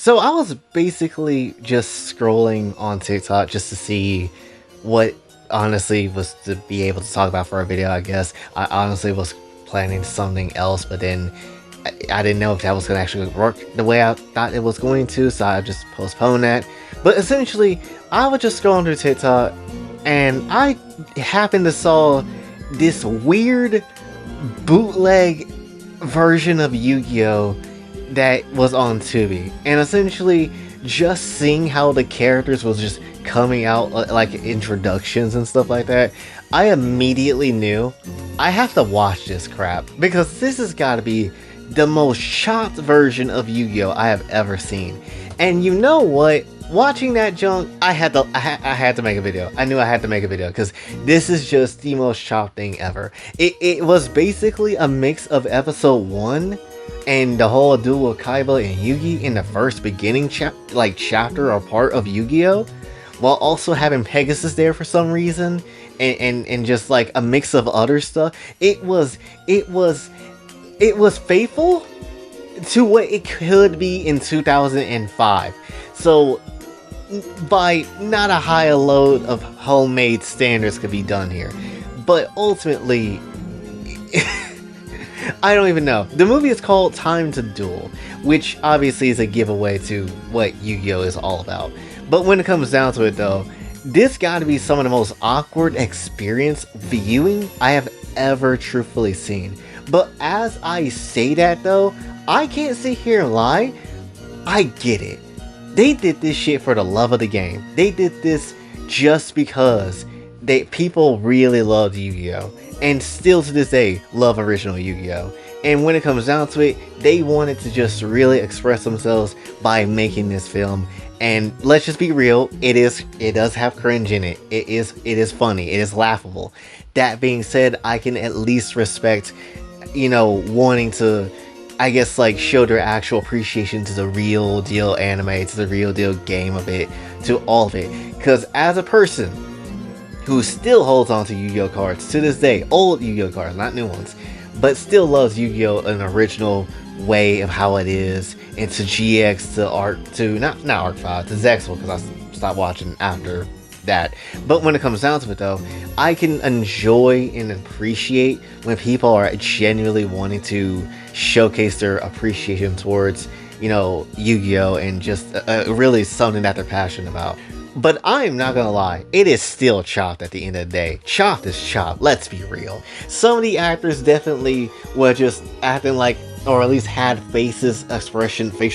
So I was basically just scrolling on TikTok just to see what honestly was to be able to talk about for a video, I guess. I honestly was planning something else, but then I didn't know if that was going to actually work the way I thought it was going to, so I just postponed that. But essentially, I was just scrolling through TikTok, and I happened to saw this weird bootleg version of Yu-Gi-Oh! That was on Tubi, and essentially just seeing how the characters was just coming out like introductions and stuff like that, I immediately knew I have to watch this crap because this has got to be the most chopped version of Yu-Gi-Oh! I have ever seen. And you know what? Watching that junk, I had to make a video. I knew I had to make a video because this is just the most chopped thing ever. It was basically a mix of episode 1 and the whole duel of Kaiba and Yugi in the first beginning chapter or part of Yu-Gi-Oh! While also having Pegasus there for some reason and just like a mix of other stuff. It was faithful to what it could be in 2005. So by not a high load of homemade standards could be done here. But ultimately I don't even know. The movie is called Time to Duel, which obviously is a giveaway to what Yu-Gi-Oh! Is all about. But when it comes down to it though, this gotta be some of the most awkward experience viewing I have ever truthfully seen. But as I say that though, I can't sit here and lie. I get it. They did this shit for the love of the game. They did this just because people really loved Yu-Gi-Oh! And still to this day love original Yu-Gi-Oh! And when it comes down to it, they wanted to just really express themselves by making this film. And let's just be real, it does have cringe in it. It is funny, it is laughable. That being said, I can at least respect, wanting to, I guess, like, show their actual appreciation to the real deal anime, to the real deal game of it, to all of it. Because as a person who still holds on to Yu-Gi-Oh cards to this day, old Yu-Gi-Oh cards, not new ones, but still loves Yu-Gi-Oh an original way of how it is, and to GX, to Arc, to not Arc 5, to Zexal, because I stopped watching after that. But when it comes down to it though, I can enjoy and appreciate when people are genuinely wanting to showcase their appreciation towards, Yu-Gi-Oh! And just really something that they're passionate about. But I'm not gonna lie, it is still chopped at the end of the day. Chopped is chopped, let's be real. Some of the actors definitely were just acting like, or at least had facial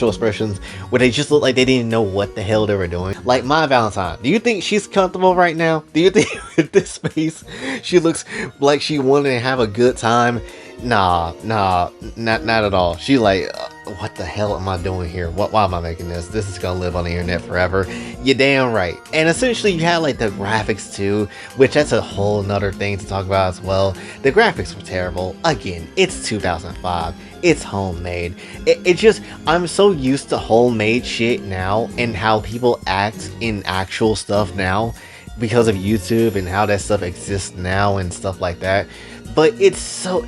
expressions, where they just looked like they didn't know what the hell they were doing. Like My Valentine, do you think she's comfortable right now? Do you think with this face, she looks like she wanted to have a good time? Nah, not at all. She like, what the hell am I doing here? Why am I making this? This is gonna live on the internet forever. You're damn right. And essentially you had like the graphics too, which that's a whole nother thing to talk about as well. The graphics were terrible. Again, it's 2005. It's homemade. It just, I'm so used to homemade shit now and how people act in actual stuff now because of YouTube and how that stuff exists now and stuff like that. But it's so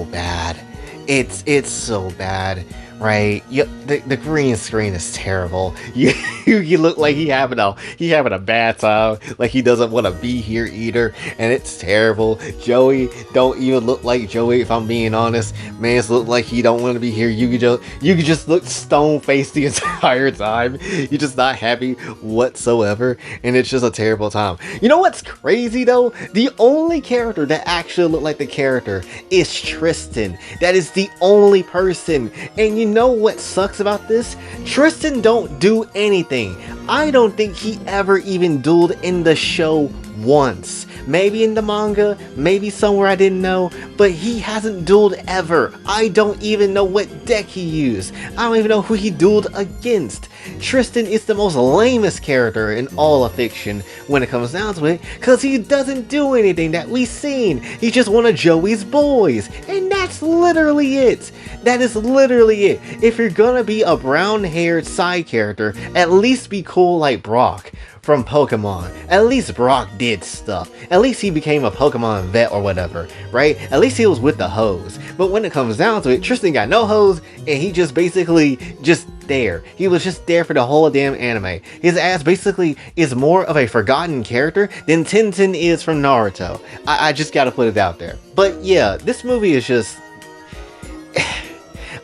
bad. It's so bad, right? The green screen is terrible. You look like he having a bad time, like he doesn't want to be here either, and it's terrible. Joey don't even look like Joey, if I'm being honest. Man's look like he don't want to be here. You could just look stone faced the entire time. You're just not happy whatsoever, and it's just a terrible time. You know what's crazy though? The only character that actually looked like the character is Tristan. That is the only person. And you know what sucks about this? Tristan don't do anything. I don't think he ever even dueled in the show once. Maybe in the manga, maybe somewhere I didn't know, but he hasn't dueled ever. I don't even know what deck he used. I don't even know who he dueled against. Tristan is the most lamest character in all of fiction when it comes down to it, because he doesn't do anything that we've seen. He's just one of Joey's boys, and that's literally it. That is literally it. If you're gonna be a brown-haired side character, at least be cool like Brock. from Pokemon. At least Brock did stuff. At least he became a Pokemon vet or whatever, right? At least he was with the hose. But when it comes down to it, Tristan got no hose, and he just basically just there. He was just there for the whole damn anime. His ass basically is more of a forgotten character than Tenten is from Naruto. I just gotta put it out there. But yeah, this movie is just...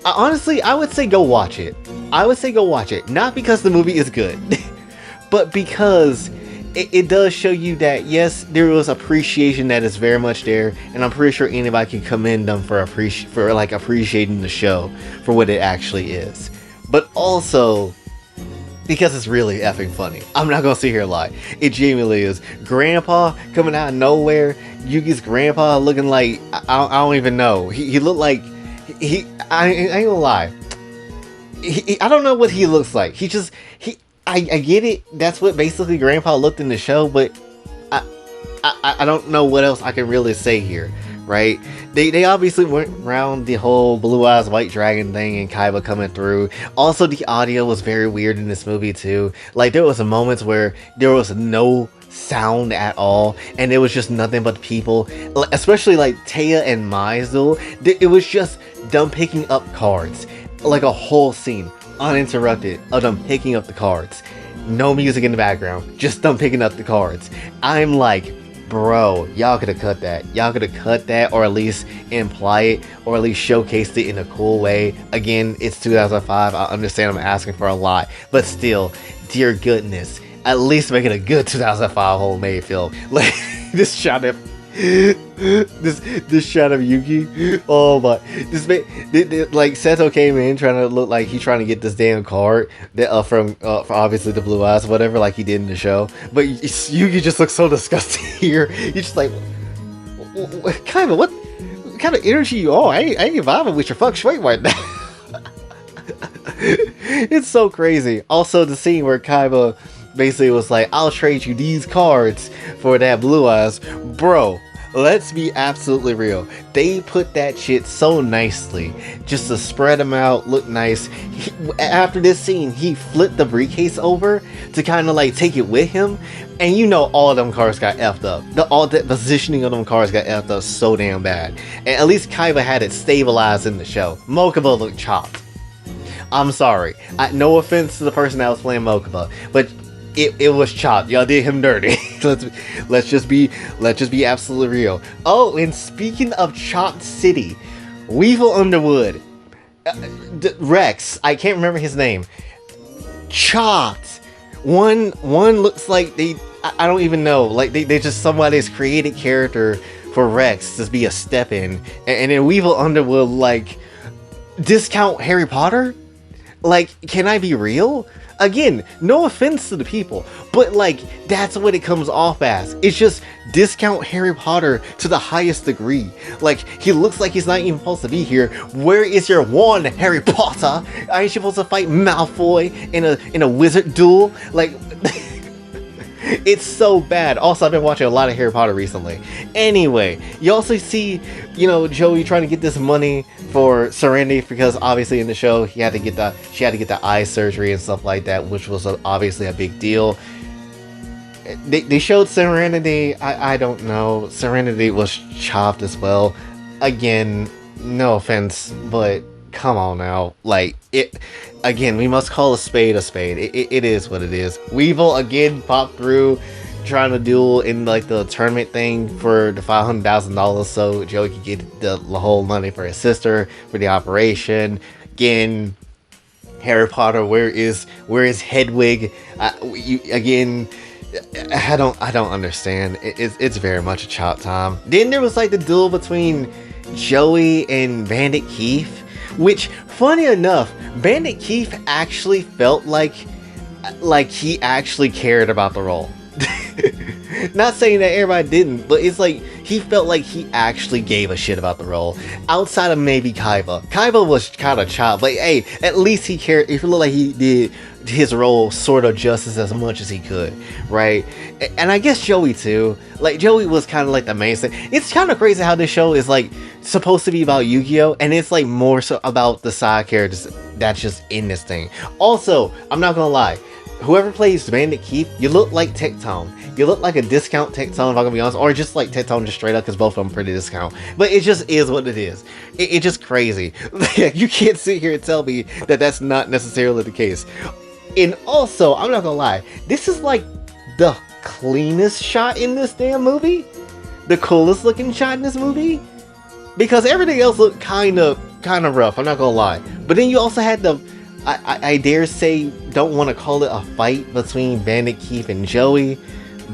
Honestly, I would say go watch it. I would say go watch it. Not because the movie is good, but because it does show you that, yes, there was appreciation that is very much there, and I'm pretty sure anybody can commend them for appreciating the show for what it actually is. But also, because it's really effing funny. I'm not gonna sit here and lie. It genuinely is. Grandpa coming out of nowhere. Yugi's grandpa looking like, I don't even know. He looked like, I ain't gonna lie. I don't know what he looks like. I get it. That's what basically Grandpa looked in the show, but I don't know what else I can really say here, right? They obviously went around the whole Blue Eyes White Dragon thing and Kaiba coming through. Also, the audio was very weird in this movie too. Like, there was some moments where there was no sound at all, and it was just nothing but people, especially like Taya and Mai's duel. It was just them picking up cards, like a whole scene uninterrupted of them picking up the cards, no music in the background, just them picking up the cards. I'm like, bro, y'all could have cut that. Y'all could have cut that, or at least imply it, or at least showcased it in a cool way. Again, it's 2005. I understand I'm asking for a lot, but still, dear goodness, at least make it a good 2005 homemade film. Like, this shot of this shot of Yugi. Oh my! Like, Seto came in trying to look like he's trying to get this damn card that from obviously the Blue Eyes, whatever, like he did in the show. But Yugi just looks so disgusting here. You're just like, what kind of energy you on? I ain't vibing with your fuck shui right now. It's so crazy. Also, the scene where Kaiba basically was like, I'll trade you these cards for that Blue Eyes. Bro, let's be absolutely real. They put that shit so nicely just to spread them out, look nice. After this scene, he flipped the briefcase over to kind of like take it with him, and you know all of them cards got effed up. All the positioning of them cards got effed up so damn bad. And at least Kaiba had it stabilized in the show. Mokuba looked chopped. I'm sorry. No offense to the person that was playing Mokuba, but it was chopped. Y'all did him dirty. let's just be absolutely real. Oh, and speaking of chopped city, Weevil Underwood, Rex, I can't remember his name, chopped. One looks like I don't even know. Like, they just somebody's created character for Rex to be a step in, and then Weevil Underwood, like, discount Harry Potter. Like, can I be real? Again, no offense to the people, but like, that's what it comes off as. It's just discount Harry Potter to the highest degree. Like, he looks like he's not even supposed to be here. Where is your wand, Harry Potter? Are you supposed to fight Malfoy in a wizard duel? Like, it's so bad. Also, I've been watching a lot of Harry Potter recently. Anyway, you also see, Joey trying to get this money for Serenity, because obviously in the show she had to get the eye surgery and stuff like that, which was obviously a big deal. They showed Serenity. I don't know. Serenity was chopped as well. Again, no offense, but come on now. Like, it. Again, we must call a spade a spade. It is what it is. Weevil again popped through, trying to duel in like the tournament thing for the $500,000, so Joey could get the whole money for his sister for the operation. Again, Harry Potter, where is Hedwig? Again, I don't understand. It's very much a chop time. Then there was like the duel between Joey and Bandit Keith, which, funny enough, Bandit Keith actually felt like he actually cared about the role. Not saying that everybody didn't, but it's like he felt like he actually gave a shit about the role. Outside of maybe Kaiba. Kaiba was kind of chopped, but hey, at least he cared. It looked like he did his role sort of justice as much as he could, right? And I guess Joey too. Like, Joey was kind of like the main thing. It's kind of crazy how this show is like supposed to be about Yugioh, and it's like more so about the side characters that's just in this thing. Also, I'm not gonna lie, whoever plays Bandit Keith, you look like Tectone. You look like a discount Tectone, if I'm gonna be honest, or just like Tectone just straight up, because both of them pretty discount. But it just is what it is. It's just crazy. You can't sit here and tell me that that's not necessarily the case. And also, I'm not gonna lie, this is like the cleanest shot in this damn movie. The coolest looking shot in this movie. Because everything else looked kind of rough, I'm not gonna lie. But then you also had the, I dare say, don't want to call it a fight between Bandit Keith and Joey,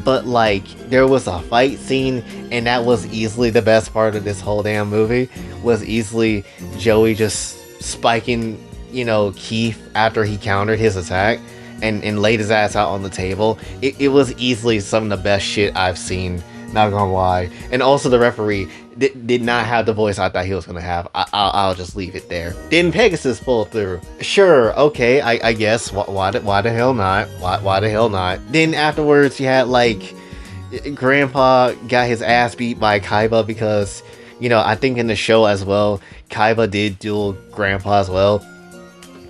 but like, there was a fight scene, and that was easily the best part of this whole damn movie, was easily Joey just spiking, you know, Keith after he countered his attack, and laid his ass out on the table. It was easily some of the best shit I've seen, not gonna lie. And also the referee did not have the voice I thought he was gonna have. I'll just leave it there. Didn't Pegasus pull through? Sure, okay, I guess. Why the hell not? Why the hell not? Then afterwards you had like, Grandpa got his ass beat by Kaiba because, you know, I think in the show as well, Kaiba did duel Grandpa as well.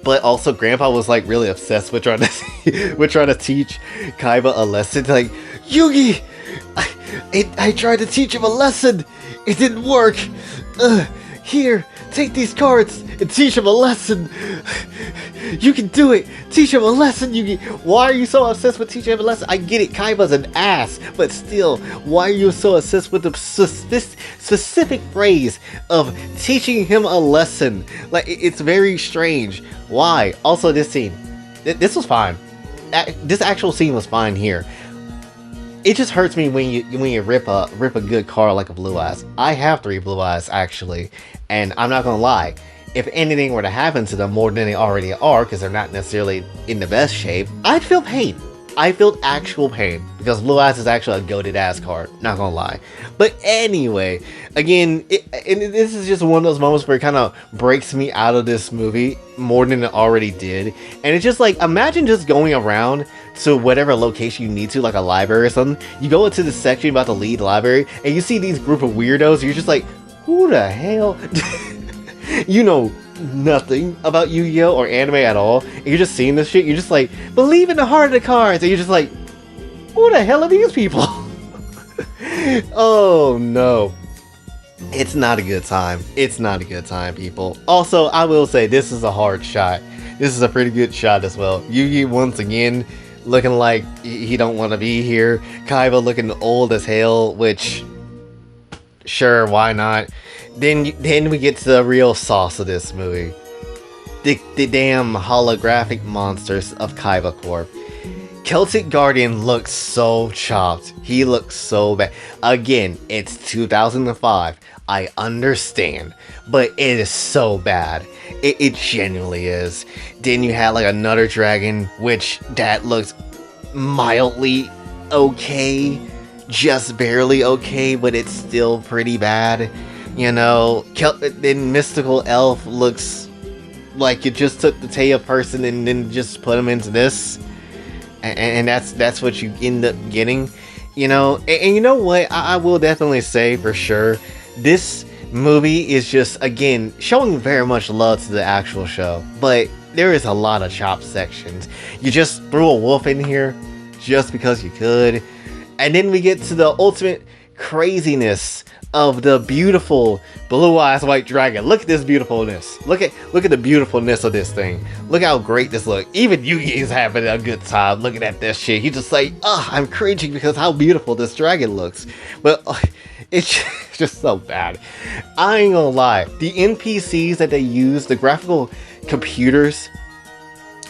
But also Grandpa was like really obsessed with trying to teach Kaiba a lesson. Like, Yugi, I tried to teach him a lesson. It didn't work. Here, take these cards and teach him a lesson. You can do it. Teach him a lesson, Yugi. Why are you so obsessed with teaching him a lesson? I get it, Kaiba's an ass, but still, why are you so obsessed with the specific phrase of teaching him a lesson? Like, it's very strange. Why? Also, this scene, this was fine. This actual scene was fine here. It just hurts me when you rip a good card like a Blue Eyes. I have 3 Blue Eyes actually, and I'm not gonna lie. If anything were to happen to them more than they already are, because they're not necessarily in the best shape, I'd feel pain. I felt actual pain, because Blue Eyes is actually a goated ass card, not gonna lie. But anyway, again, this is just one of those moments where it kind of breaks me out of this movie more than it already did. And it's just like, imagine just going around to whatever location you need to, like a library or something. You go into the section about to lead the library, and you see these group of weirdos, you're just like, who the hell? You know nothing about Yu-Gi-Oh! Or anime at all, and you're just seeing this shit, you're just like, believe in the heart of the cards, and you're just like, who the hell are these people? Oh no. It's not a good time. It's not a good time, people. Also, I will say, this is a hard shot. This is a pretty good shot as well. Yugi once again looking like he don't want to be here. Kaiba looking old as hell, which, sure, why not? Then we get to the real sauce of this movie. The damn holographic monsters of Kaiba Corp. Celtic Guardian looks so chopped. He looks so bad. Again, it's 2005. I understand. But it is so bad. It genuinely is. Then you had like another dragon, which that looks mildly okay. Just barely okay, but it's still pretty bad. You know, then Mystical Elf looks like you just took the Taya person and then just put him into this. And that's what you end up getting. You know, and you know what? I will definitely say for sure, this movie is just, again, showing very much love to the actual show. But there is a lot of chopped sections. You just threw a wolf in here just because you could. And then we get to the ultimate craziness of the beautiful Blue Eyes White Dragon. Look at this beautifulness. Look at the beautifulness of this thing. Look how great this looks. Even Yugi is having a good time looking at this shit. He's just like, I'm cringing because how beautiful this dragon looks. But it's just so bad. I ain't gonna lie. The NPCs that they use, the graphical computers,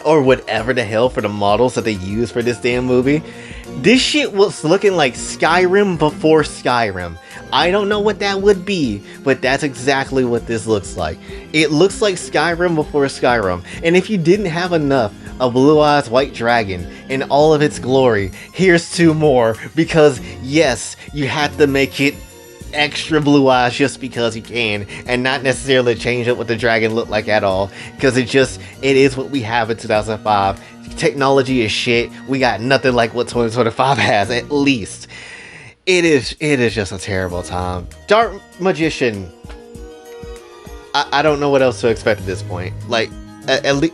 or whatever the hell for the models that they use for this damn movie, this shit was looking like Skyrim before Skyrim. I don't know what that would be, but that's exactly what this looks like. It looks like Skyrim before Skyrim. And if you didn't have enough of Blue Eyes White Dragon in all of its glory, here's 2 more. Because yes, you have to make it extra blue eyes just because you can, and not necessarily change up what the dragon looked like at all, because it is what we have in 2005. Technology is shit. We got nothing like what 2025 has, at least. It is just a terrible time. Dark Magician, I don't know what else to expect at this point. Like, At least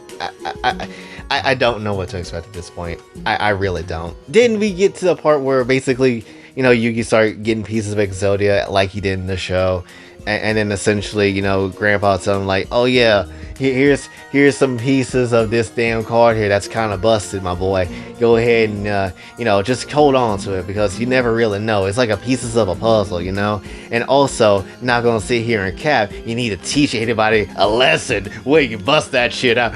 I don't know what to expect at this point. I really don't. Then we get to the part where basically, Yugi start getting pieces of Exodia like he did in the show, and then essentially, Grandpa tells him like, oh yeah, here's some pieces of this damn card here that's kind of busted, my boy. Go ahead and just hold on to it because you never really know. It's like a pieces of a puzzle, And also, not gonna sit here and cap. You need to teach anybody a lesson where you can bust that shit out.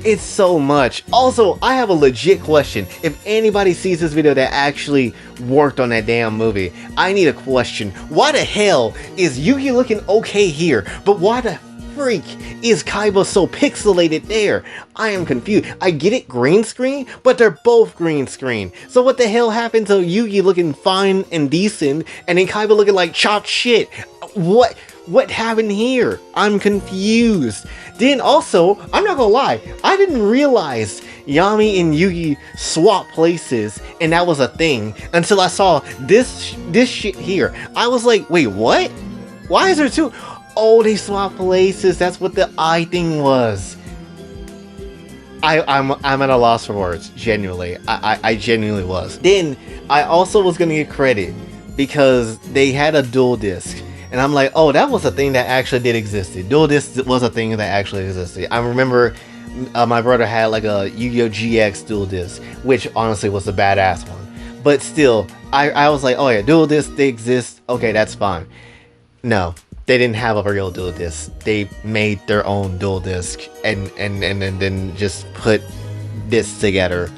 It's so much. Also, I have a legit question. If anybody sees this video that actually worked on that damn movie, I need a question. Why the hell is Yugi looking okay here, but why the freak is Kaiba so pixelated there? I am confused. I get it, green screen, but they're both green screen. So what the hell happened to Yugi looking fine and decent, and then Kaiba looking like chopped shit? What happened here? I'm confused. Then also, I'm not gonna lie, I didn't realize Yami and Yugi swap places and that was a thing until I saw this shit here. I was like, wait, what? Why is there two? Oh, they swap places. That's what the eye thing was. I'm at a loss for words, genuinely. I genuinely was. Then I also was gonna get credit because they had a dual disc. And I'm like, oh, that was a thing that actually did exist. Dual disc was a thing that actually existed. I remember my brother had like a Yu-Gi-Oh! GX dual disc, which honestly was a badass one. But still, I was like, oh yeah, dual disc, they exist. Okay, that's fine. No, they didn't have a real dual disc. They made their own dual disc and then just put this together.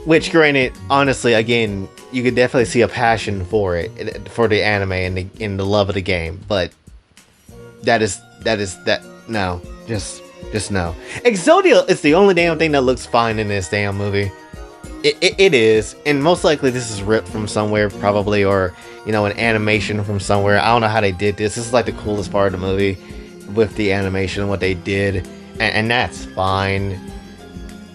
Which, granted, honestly, again, you could definitely see a passion for it, for the anime and the love of the game, but no, just no. Exodia is the only damn thing that looks fine in this damn movie. It is, and most likely this is ripped from somewhere, probably, or an animation from somewhere. I don't know how they did this. This is like the coolest part of the movie with the animation, what they did, and that's fine.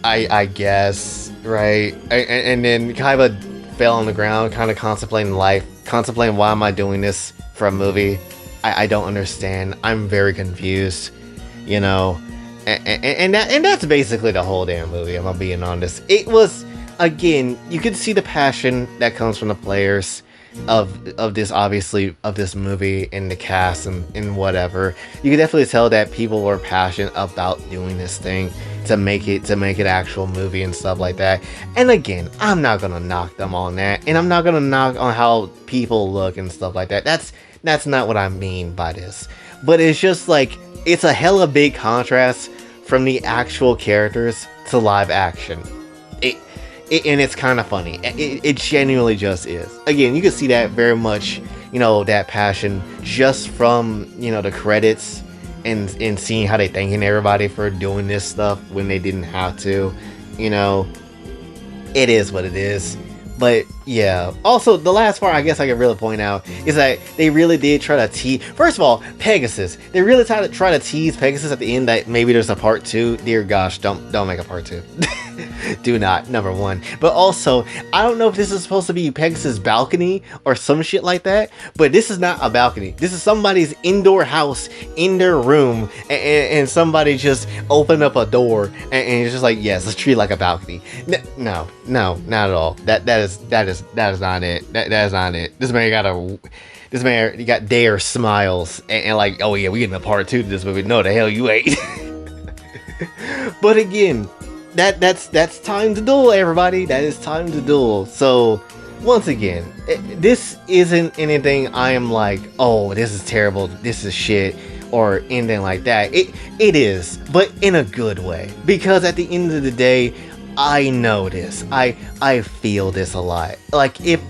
I guess, right? And then Kaiba fell on the ground, kind of contemplating life, contemplating why am I doing this for a movie? I don't understand. I'm very confused, and that's basically the whole damn movie. I'm being honest. It was, again, you could see the passion that comes from the players of this, obviously, of this movie and the cast and whatever. You could definitely tell that people were passionate about doing this thing to make it actual movie and stuff like that. And again, I'm not gonna knock them on that, and I'm not gonna knock on how people look and stuff like that. That's not what I mean by this. But it's just like, it's a hella big contrast from the actual characters to live action. And it's kind of funny. It genuinely just is. Again, you can see that very much, that passion just from, the credits and seeing how they thanking everybody for doing this stuff when they didn't have to. It is what it is. But yeah, also the last part I guess I could really point out is that they really did try to tease. First of all, Pegasus. They really try to tease Pegasus at the end that maybe there's a part 2. Dear gosh, don't make a part 2. Do not, number one. But also, I don't know if this is supposed to be Pegasus' balcony or some shit like that, but this is not a balcony. This is somebody's indoor house, in their room, and somebody just opened up a door and it's just like, yes, let's treat it like a balcony. No, not at all. That is not it. That is not it. This man got dare smiles and like, oh yeah, we getting a part 2 to this movie. No, the hell you ain't. But again, that's time to duel, everybody. That is time to duel. So once again, this isn't anything I am like, oh, this is terrible, this is shit, or anything like that. It is, but in a good way, because at the end of the day, I know this. I feel this a lot. Like, if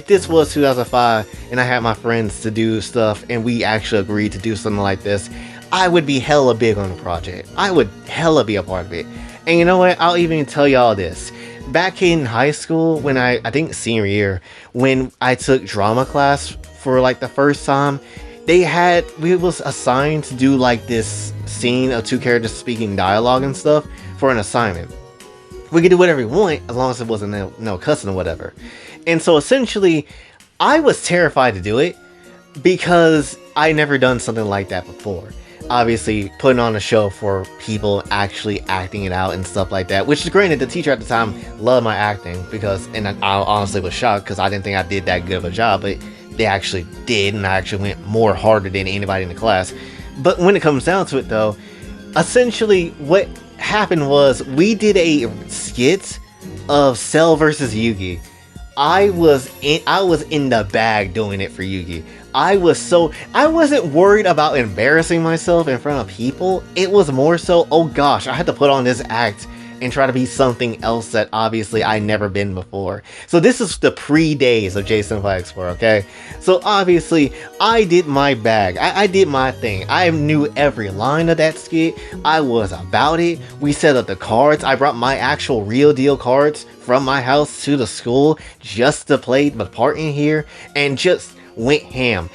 this was 2005 and I had my friends to do stuff and we actually agreed to do something like this, I would be hella big on the project. I would hella be a part of it. And you know what? I'll even tell y'all this. Back in high school, when I think senior year, when I took drama class for like the first time, we was assigned to do like this scene of 2 characters speaking dialogue and stuff for an assignment. We could do whatever we want as long as it wasn't no cussing or whatever. And so essentially, I was terrified to do it because I never done something like that before. Obviously, putting on a show for people actually acting it out and stuff like that. Which is granted, the teacher at the time loved my acting and I honestly was shocked because I didn't think I did that good of a job, but they actually did, and I actually went more harder than anybody in the class. But when it comes down to it, though, essentially what happened was we did a skit of Cell versus Yugi. I was in the bag doing it for Yugi. I wasn't worried about embarrassing myself in front of people. It was more so, oh gosh, I had to put on this act and try to be something else that obviously I never been before. So this is the pre-days of Jason X4, okay? So obviously, I did my bag. I did my thing. I knew every line of that skit. I was about it. We set up the cards. I brought my actual real deal cards from my house to the school just to play the part in here, and just went ham.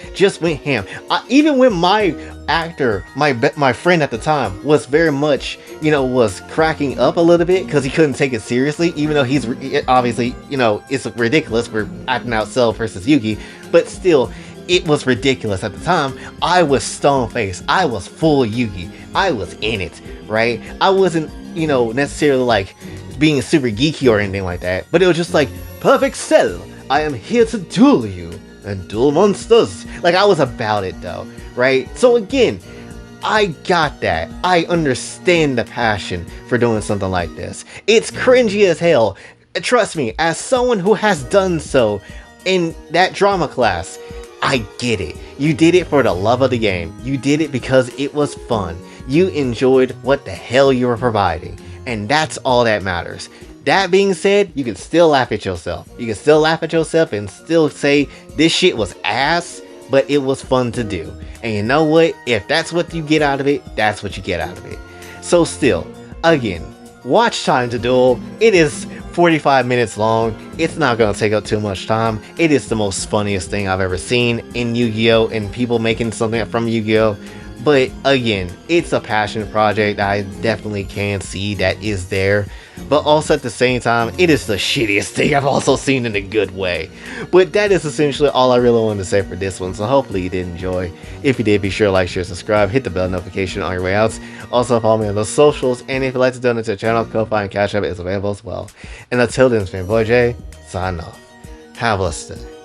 Even when my actor, my friend at the time, was very much, was cracking up a little bit because he couldn't take it seriously, even though he's obviously, it's ridiculous. We're acting out Cell versus Yugi, but still, it was ridiculous at the time. I was stone faced. I was full Yugi. I was in it, right? I wasn't, necessarily like being super geeky or anything like that, but it was just like, perfect Cell, I am here to duel you and duel monsters. Like, I was about it though, right? So again, I got that. I understand the passion for doing something like this. It's cringy as hell. Trust me, as someone who has done so in that drama class, I get it. You did it for the love of the game. You did it because it was fun. You enjoyed what the hell you were providing. And that's all that matters. That being said, you can still laugh at yourself. You can still laugh at yourself and still say, this shit was ass, but it was fun to do. And you know what? If that's what you get out of it, that's what you get out of it. So still, again, watch Time to Duel. It is 45 minutes long. It's not going to take up too much time. It is the most funniest thing I've ever seen in Yu-Gi-Oh! And people making something from Yu-Gi-Oh! But again, it's a passion project. I definitely can see that is there. But also at the same time, it is the shittiest thing I've also seen in a good way. But that is essentially all I really wanted to say for this one. So hopefully you did enjoy. If you did, be sure to like, share, subscribe, hit the bell notification on your way out. Also follow me on those socials. And if you'd like to donate to the channel, Kofi and Cash App is available as well. And until then, it's been Boy J, sign off. Have a blessed day.